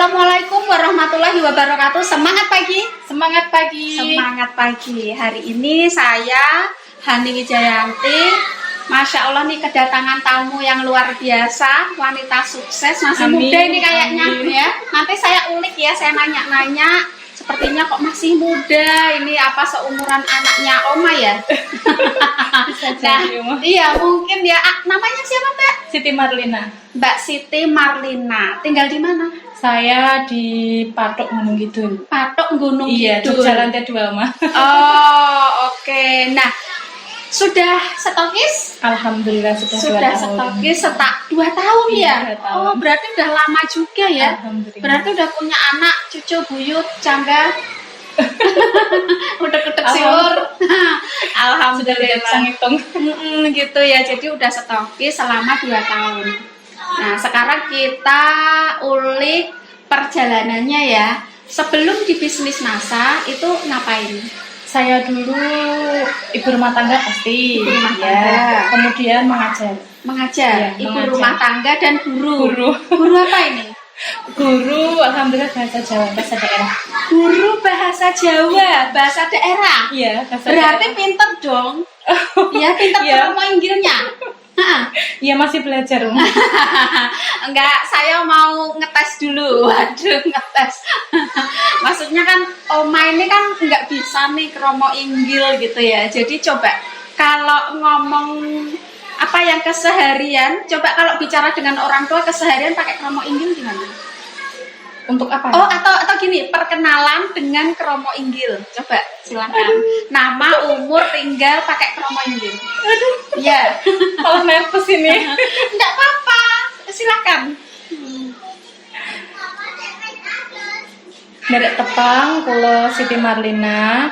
Assalamualaikum warahmatullahi wabarakatuh. Semangat pagi. Semangat pagi. Semangat pagi. Hari ini saya Hani Wijayanti, Masya Allah nih kedatangan tamu yang luar biasa, wanita sukses, masih Amin. muda ini kayaknya Amin. ya. Nanti saya ulik ya, saya nanya-nanya. Sepertinya kok masih muda, ini apa seumuran anaknya Oma ya? Bisa Nah, jadi, Oma. iya mungkin ya. Namanya siapa Mbak? Siti Marlina. Mbak Siti Marlina. Tinggal di mana? Saya di Patok Gunung Kidul. Patok Gunung Iya, Kidul. Jogja lantai 2, Ma. Oh, oke. Nah, sudah stokis? Alhamdulillah sudah 2 Sudah tahun. stokis 2 tahun Iya, ya? 2 tahun. Oh, berarti udah lama juga ya? Alhamdulillah. Berarti udah punya anak, cucu, buyut, cangga. Udah ketek siur. Sudah lihat sang hitung. Gitu ya. Jadi udah stokis selama 2 tahun. Nah, sekarang kita ulik perjalanannya ya. Sebelum di bisnis NASA itu ngapain? Saya dulu ibu rumah tangga pasti. Ibu rumah Ya. tangga. Kemudian mengajar. Mengajar, Iya, ibu mengajar. rumah tangga dan guru. Guru. Guru apa ini? Guru alhamdulillah bahasa Jawa, bahasa daerah. Guru bahasa Jawa, bahasa daerah. Iya, bahasa Berarti daerah. pinter dong. Ya, pinter Iya. mau Inggilnya. Iya, masih belajar, Uma. Enggak, saya mau ngetes dulu. Waduh, ngetes. Maksudnya kan Oma ini kan nggak bisa nih kromo Inggil gitu ya. Jadi coba kalau ngomong apa yang keseharian, coba kalau bicara dengan orang tua keseharian pakai kromo Inggil gimana? Untuk apa? Oh, atau gini, perkenalan dengan kromo Inggil. Coba silakan. Nama, umur, tinggal pakai kromo Inggil. Aduh, Iya. malah nervous ini. Enggak apa-apa. Silakan. Dari Tepang, Pulau Siti Marlina,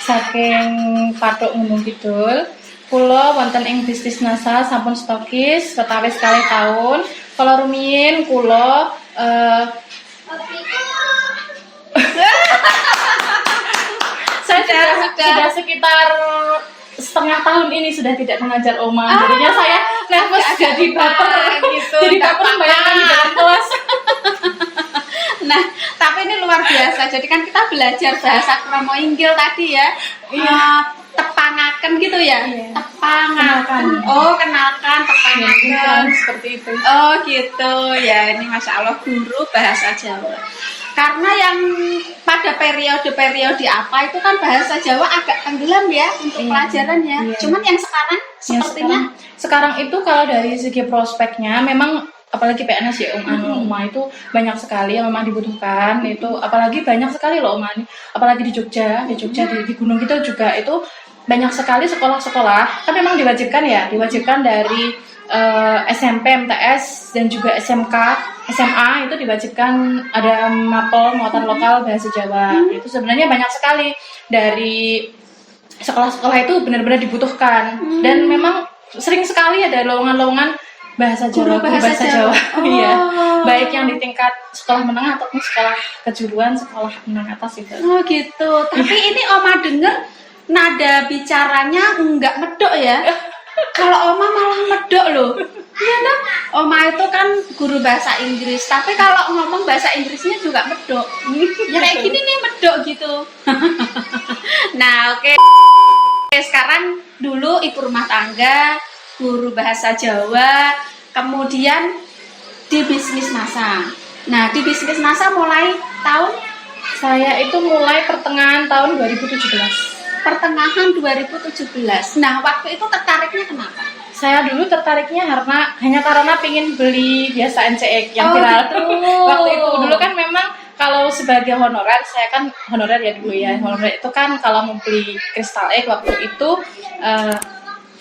saking Patok Gunung Kidul. Pulau wonten ing bisnis NASA sampun stokis pertawis sekali tahun. Kalau rumiyin kulo saya sudah sekitar setengah tahun ini sudah tidak mengajar Oma. Jadinya saya nervous agak-agak jadi baper gitu, jadi nggak baper apa-apa. bayangkan di dalam kelas. Nah, tapi ini luar biasa. Jadi kan kita belajar bahasa kromo Inggil tadi ya. Iya. Tepangaken gitu ya. Iya. Tepangaken. Kenalkan. Oh, kenalkan Ya, tepangaken. seperti itu. Oh gitu ya, ini Masya Allah guru bahasa Jawa. Karena yang pada periode-periode apa itu kan bahasa Jawa agak tenggelam ya untuk Iya. pelajarannya. Iya. Cuman yang sekarang Ya, sepertinya sekarang itu kalau dari segi prospeknya memang apalagi PNS ya Uma itu banyak sekali yang memang dibutuhkan itu, apalagi banyak sekali loh Uma, apalagi di Jogja di Gunung Kidul juga itu banyak sekali sekolah-sekolah kan memang diwajibkan dari SMP, MTS dan juga SMK, SMA itu diwajibkan ada mapel muatan lokal bahasa Jawa. Itu sebenarnya banyak sekali dari sekolah-sekolah itu benar-benar dibutuhkan dan memang sering sekali ada lowongan-lowongan bahasa Jawa, Guru bahasa Jawa. Oh. Iya, baik yang di tingkat sekolah menengah ataupun sekolah kejuruan, sekolah menengah atas itu. oh gitu. Tapi ini Oma denger nada bicaranya enggak medok ya. Kalau Oma malah medok loh. Iya kan? Oma itu kan guru bahasa Inggris, tapi kalau ngomong bahasa Inggrisnya juga medok. Ya kayak gini nih medok gitu. Nah, oke. Sekarang dulu ibu rumah tangga, guru bahasa Jawa, kemudian di bisnis NASA. Nah, di bisnis NASA mulai tahun Saya itu mulai pertengahan tahun 2017. pertengahan 2017. Nah, waktu itu tertariknya kenapa? Saya dulu tertariknya hanya karena pingin beli biasa NCX yang Oh, viral. gitu. Waktu itu dulu kan memang kalau sebagai honorer, saya kan honorer ya dulu ya. Honorer itu kan kalau mau beli Crystal Egg waktu itu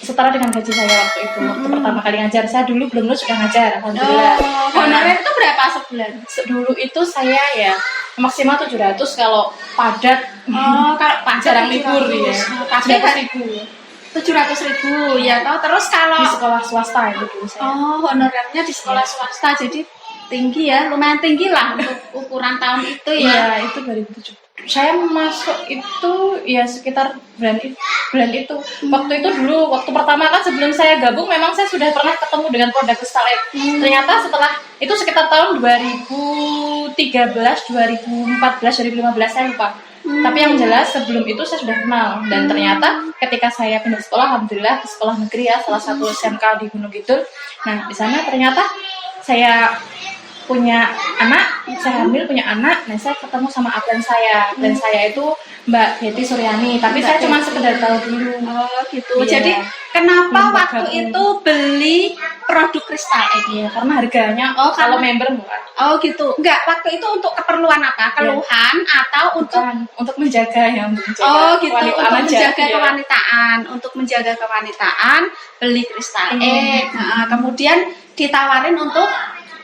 setara dengan gaji saya waktu itu. Waktu pertama kali ngajar, saya dulu belum lulus sudah ngajar, alhamdulillah. Honorer itu berapa sebulan? Dulu itu saya ya maksimal 700 kalau padat. Oh, kalau pajak Jarang libur ya. Tapi 700.000 700.000 ya toh. Terus kalau di sekolah swasta itu dulu saya. oh, honorernya di sekolah swasta jadi tinggi ya, lumayan tinggi lah untuk ukuran tahun itu ya. Iya, itu 2007. Saya masuk itu ya sekitar bulan itu. Waktu itu dulu, waktu pertama kan sebelum saya gabung memang saya sudah pernah ketemu dengan produk Crystal Egg. Ternyata setelah itu sekitar tahun 2017 2013, 2014, 2015 saya lupa. Tapi yang jelas sebelum itu saya sudah kenal, dan ternyata ketika saya pindah sekolah, alhamdulillah ke sekolah negeri ya, salah satu SMK di Gunung Kidul. Nah di sana ternyata saya punya anak, saya hamil punya anak. Nah saya ketemu sama upline saya, dan saya itu Mbak Betty Suryani, tapi saya cuma sekedar tahu dulu. Oh gitu. Iya. Jadi kenapa Belum waktu bergabung. itu beli produk Crystal Egg? Iya, karena harganya kalau member murah. Oh gitu. Enggak, waktu itu untuk keperluan apa? Keluhan atau untuk Bukan, untuk menjaga ya, untuk menjaga Oh gitu, kewanitaan untuk aja, menjaga iya. kewanitaan, untuk menjaga kewanitaan beli Crystal Iya. Egg. Nah, kemudian ditawarin untuk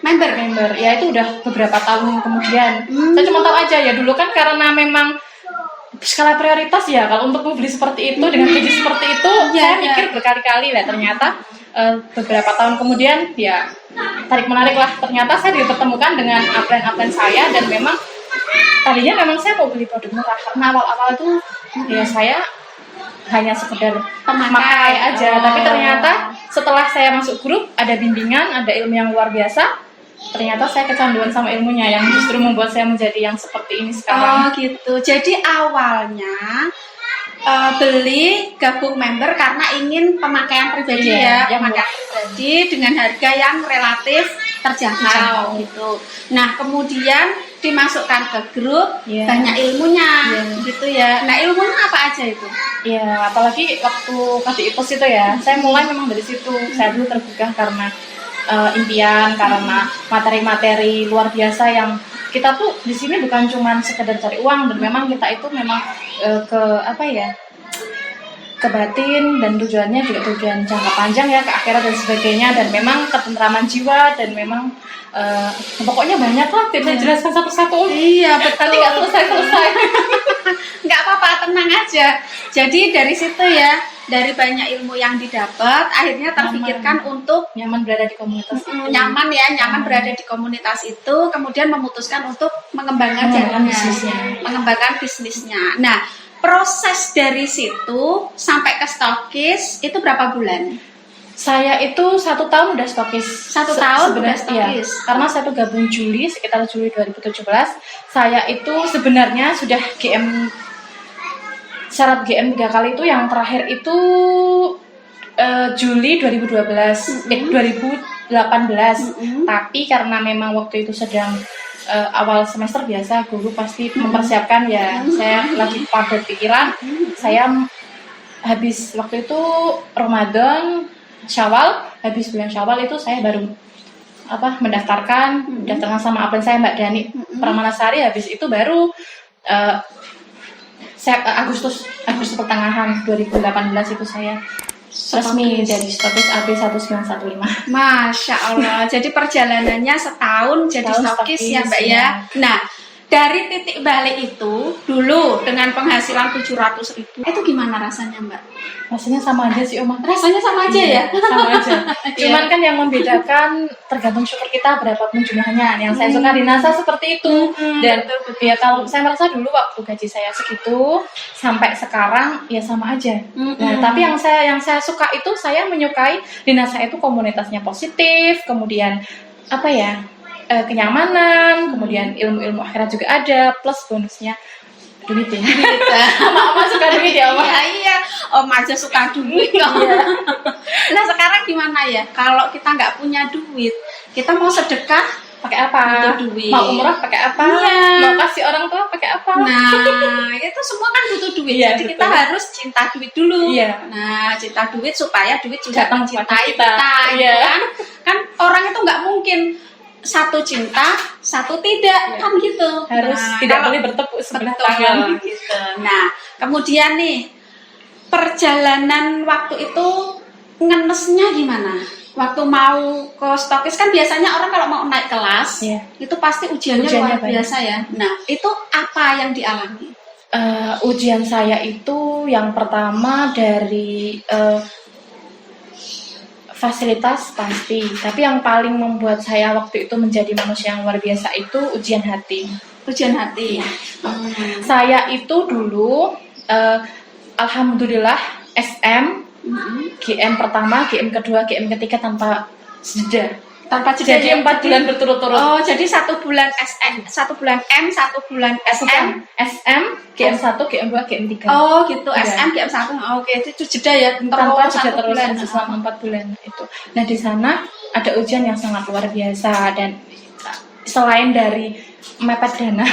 member. Ya itu udah beberapa tahun kemudian. Hmm. Saya cuma tahu aja ya, dulu kan karena memang skala prioritas ya, kalau untuk membeli seperti itu dengan gaji seperti itu, Iya, saya iya. mikir berkali-kali lah. Ternyata beberapa tahun kemudian ya tarik menarik lah, ternyata saya dipertemukan dengan upline saya, dan memang tadinya memang saya mau beli produk murah, karena awal-awal itu ya saya hanya sekedar Pemakai. aja. Oh. Tapi ternyata setelah saya masuk grup, ada bimbingan, ada ilmu yang luar biasa. Ternyata saya kecanduan sama ilmunya, yang justru membuat saya menjadi yang seperti ini Oh sekarang. gitu. Jadi awalnya beli gabung member karena ingin pemakaian pribadi Iya, ya, yang pemakaian pribadi dengan harga yang relatif terjangkau gitu. Nah kemudian dimasukkan ke grup, Iya. banyak ilmunya Iya. gitu ya. Nah ilmunya apa aja itu? Ya, apalagi waktu KDIPOS itu ya, saya mulai memang dari situ. Saya dulu tergugah karena impian, karena materi-materi luar biasa yang kita tuh di sini bukan cuma sekedar cari uang, dan memang kita itu memang ke apa ya, ke batin, dan tujuannya juga tujuan jangka panjang ya, ke akhirat dan sebagainya, dan memang ketentraman jiwa, dan memang pokoknya banyak lah, tidak saya jelaskan satu-satu. Iya betul. Nanti nggak selesai-selesai. Nggak apa-apa, tenang aja. Jadi dari situ ya, dari banyak ilmu yang didapat, akhirnya terpikirkan untuk Nyaman berada di komunitas itu. nyaman ya, nyaman berada di komunitas itu, kemudian memutuskan untuk mengembangkan Mengembangkan jalannya, bisnisnya. mengembangkan bisnisnya. Nah, proses dari situ sampai ke stokis itu berapa bulan? Saya itu 1 tahun udah stokis. 1 tahun udah Sebenarnya, stokis. iya. Karena saya tuh gabung Juli, sekitar Juli 2017. Saya itu sebenarnya sudah GM, syarat GM 3 kali itu yang terakhir itu Juli 2012, 2018. Tapi karena memang waktu itu sedang awal semester, biasa guru pasti mempersiapkan ya. Saya lagi padat pikiran. Saya habis waktu itu Ramadan, Syawal, habis bulan Syawal itu saya baru mendaftarkan sama upline saya Mbak Dani Pramanasari. Habis itu baru Agustus pertengahan 2018 itu saya resmi dari stokis AB 1915. Masya Allah. Jadi perjalanannya setahun jadi Setahun stokis ya Mbak stokis, ya. ya. Nah, dari titik balik itu dulu dengan penghasilan 700.000 itu gimana rasanya Mbak? Rasanya sama aja sih Oma. Rasanya sama aja ya? Sama aja. Cuman kan yang membedakan tergantung syukur kita berapapun jumlahnya. Yang saya suka di NASA seperti itu. Dan ya kalau saya merasa dulu waktu gaji saya segitu sampai sekarang ya sama aja. Nah, tapi yang saya suka itu, saya menyukai di NASA itu komunitasnya positif, kemudian kenyamanan, kemudian ilmu-ilmu akhirat juga ada, plus bonusnya duit ya. Oma suka duit ya Oma. Iya, Om aja suka duit kok. Nah sekarang gimana ya? Kalau kita nggak punya duit, kita mau sedekah Pakai apa? butuh duit. Mau umrah pakai apa? Iya. Mau kasih orang tua pakai apa? Nah, itu semua kan butuh duit. Iya, Jadi betul. kita harus cinta duit dulu. Iya. Nah, cinta duit supaya duit juga Datang mencintai kepada kita. kita. Gitu Iya. kan? Kan orang itu nggak mungkin satu cinta, satu tidak, Iya. kan gitu. Harus Nah, tidak kalau- boleh bertepuk sebelah Betul, tangan. gitu. Nah, kemudian nih perjalanan waktu itu ngenesnya gimana? Waktu mau ke stokis kan biasanya orang kalau mau naik kelas Iya. itu pasti ujiannya luar Ujiannya banyak. biasa ya. Nah, itu apa yang dialami? Ujian saya itu yang pertama dari fasilitas pasti, tapi yang paling membuat saya waktu itu menjadi manusia yang luar biasa itu ujian hati. Ujian hati. Iya. Saya itu dulu alhamdulillah SM, GM pertama, GM kedua, GM ketiga tanpa jeda. Tanpa jeda Jadi ya? 4 bulan berturut-turut. Oh, jadi 1 bulan SM, 1 bulan M, 1 bulan SM. SM, GM1, GM2, GM3. Oh, gitu. Iya. SM, GM1. Oh, oke, itu jeda ya. Tanpa jeda 1 terus bulan. selama 4 bulan itu. Nah, di sana ada ujian yang sangat luar biasa, dan selain dari mepet dana,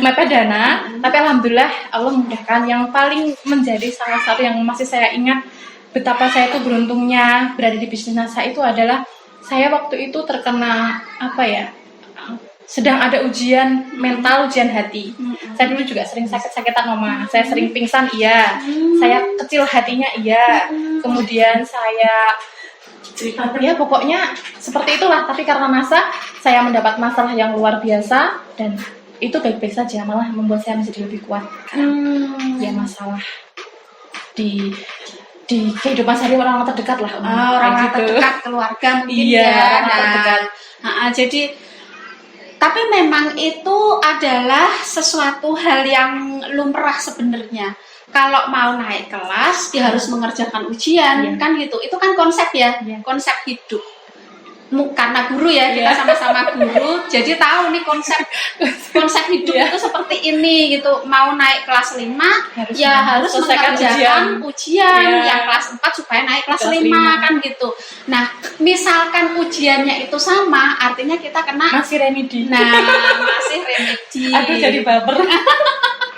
mepet dana, tapi alhamdulillah Allah memudahkan. Yang paling menjadi salah satu yang masih saya ingat betapa saya itu beruntungnya berada di bisnis NASA itu adalah saya waktu itu terkena apa ya, sedang ada ujian mental, ujian hati. Saya dulu juga sering sakit-sakitan Oma, saya sering pingsan, iya, saya kecil hatinya, iya, kemudian saya ya pokoknya seperti itulah. Tapi karena NASA saya mendapat masalah yang luar biasa, dan itu baik-baik saja, malah membuat saya menjadi lebih kuat. Ya masalah di kehidupan sehari orang terdekat lah, Orang kayak terdekat, keluarga mungkin Iya, ya. orang terdekat. Jadi tapi memang itu adalah sesuatu hal yang lumrah sebenarnya. Kalau mau naik kelas, dia harus mengerjakan ujian, Iya. kan gitu. Itu kan konsep ya, Iya. konsep hidup. Karena guru ya, kita Iya. sama-sama guru, jadi tahu nih konsep hidup Iya. itu seperti ini gitu. Mau naik kelas 5, Harus harus selesaikan mengerjakan ujian Iya. yang kelas 4 supaya naik kelas Kelas 5 5. kan gitu. Nah, misalkan ujiannya itu sama, artinya kita kena masih remedi. masih remedi. Aduh, jadi baper.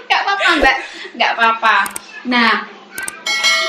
Nggak apa-apa Mbak, nggak apa-apa. Nah,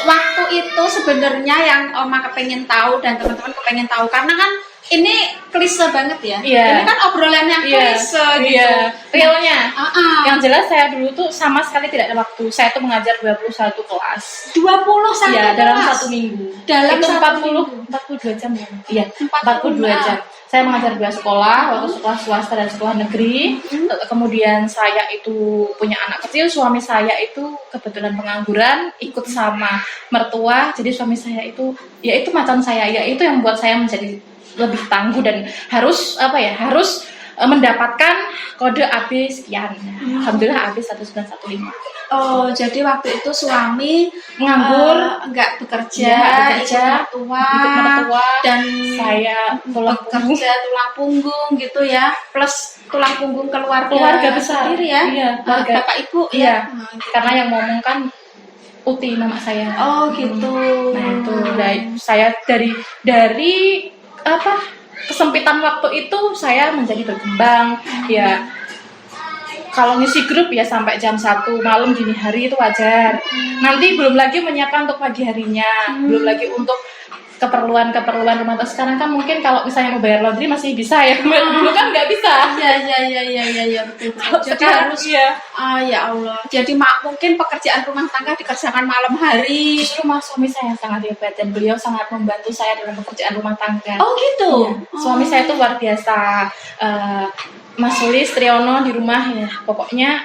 waktu itu sebenarnya yang Oma kepengen tahu dan teman-teman kepengen tahu, karena kan ini klise banget ya. Iya. Ini kan obrolan yang klise gitu. Iya. Realnya. Yang Yang jelas saya dulu tuh sama sekali tidak ada waktu. Saya tuh mengajar 21 kelas. 21 Iya, dalam kelas. 1 minggu. Dalam itu 1 42 jam ya. Iya, 42 42 jam. Saya mengajar 2 sekolah, waktu sekolah swasta dan sekolah negeri. Kemudian saya itu punya anak kecil, suami saya itu kebetulan pengangguran, ikut sama mertua. Jadi suami saya itu, ya itu macan saya, ya itu yang membuat saya menjadi lebih tangguh dan harus mendapatkan kode AB sekian. Alhamdulillah AB 1915. Oh, jadi waktu itu suami Nganggur, nggak bekerja, Iya, bekerja, ikut ikut mertua, dan saya tulang punggung. bekerja tulang punggung gitu ya, plus tulang punggung Keluarga besar sendiri ya. Iya, keluarga. Bapak ibu Iya, ya. karena yang ngomong kan Uti mama saya. Oh gitu. Nah itu saya dari apa kesempitan waktu itu saya menjadi berkembang ya. Kalau ngisi grup ya sampai jam 1 malam dini hari itu wajar. Nanti belum lagi menyiapkan untuk pagi harinya, belum lagi untuk keperluan rumah tangga. Sekarang kan mungkin kalau misalnya mau bayar laundry masih bisa ya. Dulu kan nggak bisa. Iya betul. Jadi Sekarang harus ya. Ya Allah. Jadi mungkin pekerjaan rumah tangga dikerjakan malam hari. Justru suami saya sangat hebat dan beliau sangat membantu saya dalam pekerjaan rumah tangga. Oh gitu. Iya. Suami saya itu luar biasa. Mas Sulis Triyono di rumah ya. Pokoknya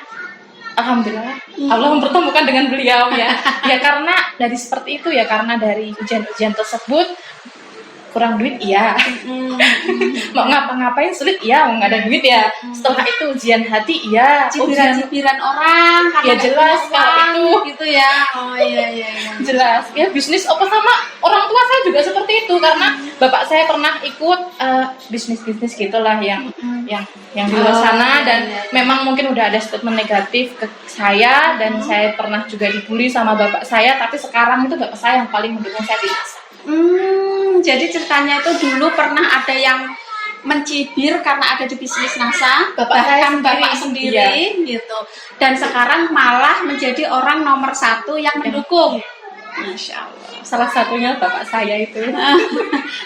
alhamdulillah Allah mempertemukan dengan beliau ya. Ya karena dari seperti itu ya, karena dari ujian-ujian tersebut kurang duit iya. Mau ngapa-ngapain sulit iya, mau nggak ada duit ya. Setelah itu ujian hati iya. Cibiran orang Ya jelas kalau itu gitu ya. Oh iya. Jelas ya, bisnis apa sama orang tua saya juga seperti itu, karena bapak saya pernah ikut bisnis gitulah yang di luar sana, dan memang mungkin udah ada statement negatif ke saya, dan saya pernah juga dibully sama bapak saya, tapi sekarang itu bapak saya yang paling mendukung saya di NASA. Jadi ceritanya itu dulu pernah ada yang mencibir karena ada di bisnis NASA, bahkan bapak sendiri gitu, dan sekarang malah menjadi orang nomor 1 yang mendukung. Masya Allah. Salah satunya bapak saya itu.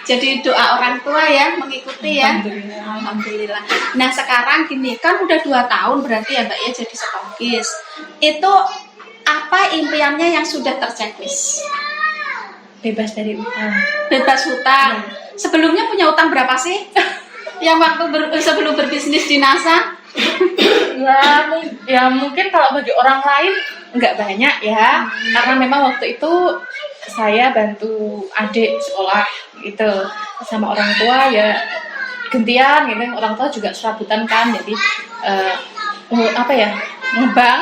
Jadi doa orang tua ya mengikuti ya. Alhamdulillah. Nah sekarang gini, kan udah 2 tahun berarti ya Mbak ya jadi stokis. Itu apa impiannya yang sudah terchecklist? Bebas dari utang. Bebas hutang. Sebelumnya punya utang berapa sih? Yang waktu sebelum berbisnis di NASA? Ya mungkin kalau bagi orang lain nggak banyak ya, karena memang waktu itu saya bantu adik sekolah gitu sama orang tua ya, gantian gitu. Orang tua juga serabutan kan, jadi ngebang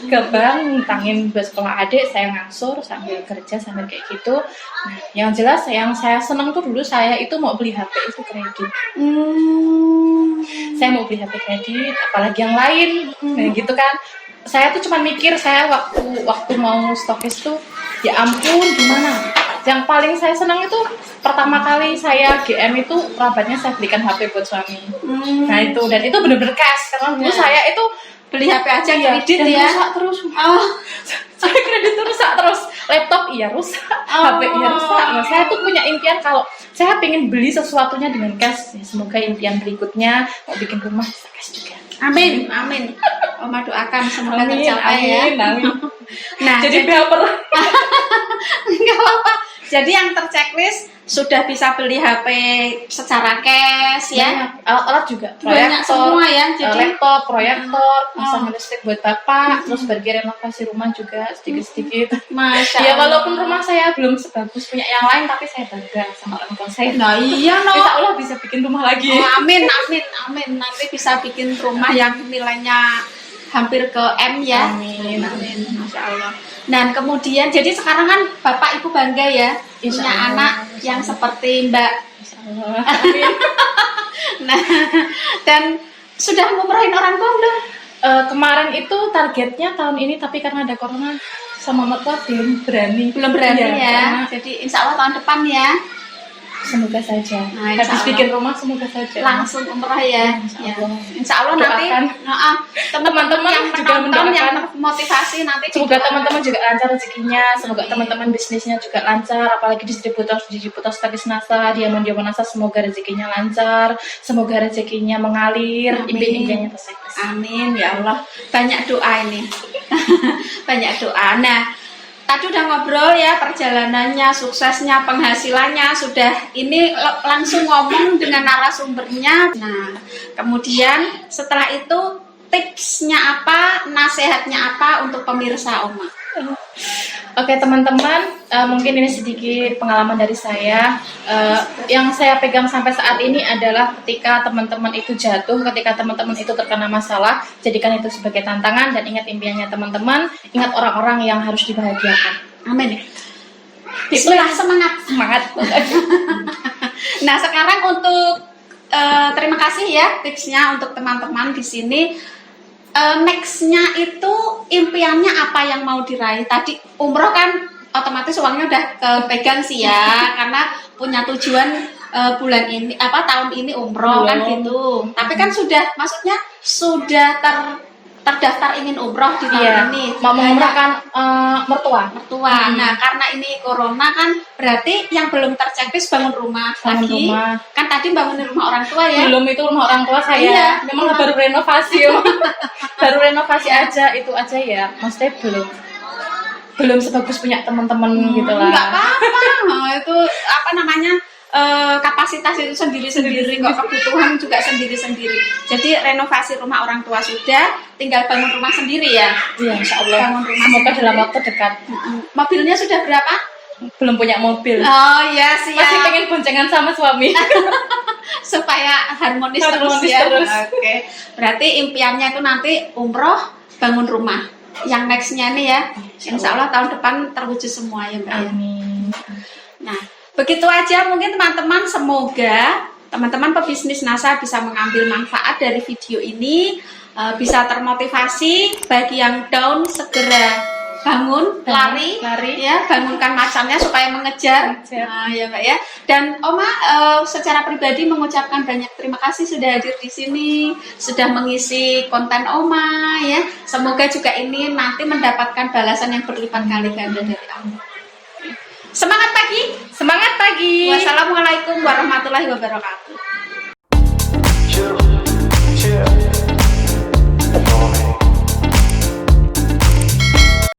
ke bank, ngutangin buat sekolah adik, saya ngangsur sambil kerja sambil kayak gitu. Nah, yang jelas yang saya senang tuh dulu saya itu mau beli HP itu kredit. Saya mau beli HP kredit, apalagi yang lain, nah gitu kan. Saya tuh cuma mikir, saya waktu mau stokis tuh, ya ampun gimana. Yang paling saya senang itu pertama kali saya GM itu kerabatnya saya belikan HP buat suami. Nah itu, dan itu bener-bener cash karena dulu saya itu Beli HP aja kredit dan ya. rusak terus. Oh, Saya kredit tuh rusak terus, laptop iya rusak, HP iya rusak. Nah, saya tuh punya impian kalau saya pengen beli sesuatunya dengan cash. Ya, semoga impian berikutnya mau bikin rumah bisa cash juga. amin, amin. Oma doakan semoga tercapai ya. Amin. Nah, Jadi baper. nggak apa-apa. Jadi yang terchecklist sudah bisa beli HP secara cash ya. Alat-alat juga. Banyak semua ya. Jadi Laptop, proyektor, pasang listrik buat bapak, terus bagi renovasi rumah juga sedikit-sedikit. Masya Ya Allah. walaupun rumah saya belum sebagus punya yang lain, tapi saya bangga sama orang tua saya. Nah iya no. Insya Allah bisa bikin rumah lagi. Oh, amin, amin, amin. Nanti bisa bikin rumah yang nilainya hampir ke M ya. Amin. Amin. Masya Allah. Dan kemudian, jadi sekarang kan Bapak Ibu bangga ya Insya punya Allah. anak yang seperti Mbak. Insya Allah. Amin. Nah, dan sudah ngumrohin orang tua belum? Kemarin itu targetnya tahun ini, tapi karena ada corona sama mertua belum berani. Belum berani Iya, ya. karena Jadi insya Allah tahun depan ya. semoga saja. Nah, insya Habis Allah. bikin rumah semoga saja. Langsung umroh ya. Insya Ya. Allah. Insya Allah nanti Doakan. teman-teman yang juga menonton, yang mendoakan. termotivasi nanti Semoga didoakan. teman-teman juga lancar rezekinya, semoga teman-teman bisnisnya juga lancar, apalagi distributor Stakis NASA, Diamond NASA, semoga rezekinya lancar, semoga rezekinya mengalir, Amin. impian-impiannya tercapai. Amin ya Allah. Banyak doa ini. Banyak doa. Nah, tadi udah ngobrol ya perjalanannya, suksesnya, penghasilannya, sudah ini langsung ngomong dengan narasumbernya. Nah, kemudian setelah itu tipsnya apa, nasihatnya apa untuk pemirsa Oma? Oke teman-teman, mungkin ini sedikit pengalaman dari saya. Yang saya pegang sampai saat ini adalah ketika teman-teman itu jatuh, ketika teman-teman itu terkena masalah, jadikan itu sebagai tantangan dan ingat impiannya teman-teman, ingat orang-orang yang harus dibahagiakan. Amin. Bismillah, semangat. Semangat. Nah, sekarang untuk terima kasih ya tipsnya untuk teman-teman di sini. Nextnya itu impiannya apa yang mau diraih? Tadi umroh kan otomatis uangnya udah kepegang sih ya, karena punya tujuan bulan ini tahun ini umroh kan gitu. Tapi kan sudah, maksudnya sudah terdaftar ingin umroh di tahun ini. Mau mengumrahkan mertua. Nah, karena ini corona kan berarti yang belum terchecklist bangun rumah Bangun lagi. rumah. Kan tadi bangunin rumah orang tua ya. Belum, itu rumah orang tua saya. Iya. Memang baru renovasi. Baru renovasi aja, itu aja ya. Maksudnya belum sebagus punya teman-teman gitu lah. Enggak apa-apa. Nah, itu apa namanya? Kapasitas itu sendiri-sendiri kok, kebutuhan juga sendiri-sendiri. Jadi renovasi rumah orang tua sudah, tinggal bangun rumah sendiri ya. Iya, insya Allah. Bangun rumah Semoga sendiri. dalam waktu dekat. Mobilnya sudah berapa? Belum punya mobil. Oh iya siap. Masih pengen boncengan sama suami. Supaya harmonis Harmonis terus ya. terus. Oke. Berarti impiannya itu nanti umroh, bangun rumah. Yang nextnya nih ya, insya Allah tahun depan terwujud semua ya Mbak. Ya. Amin. Nah, begitu aja mungkin teman-teman, semoga teman-teman pebisnis NASA bisa mengambil manfaat dari video ini, bisa termotivasi. Bagi yang down segera bangun, lari, ya, bangunkan macannya supaya mengejar. Nah, ya Mbak ya. Dan Oma secara pribadi mengucapkan banyak terima kasih sudah hadir di sini, sudah mengisi konten Oma ya. Semoga juga ini nanti mendapatkan balasan yang berlipat kali ganda dari Allah. Semangat pagi. Semangat pagi. Wassalamualaikum warahmatullahi wabarakatuh.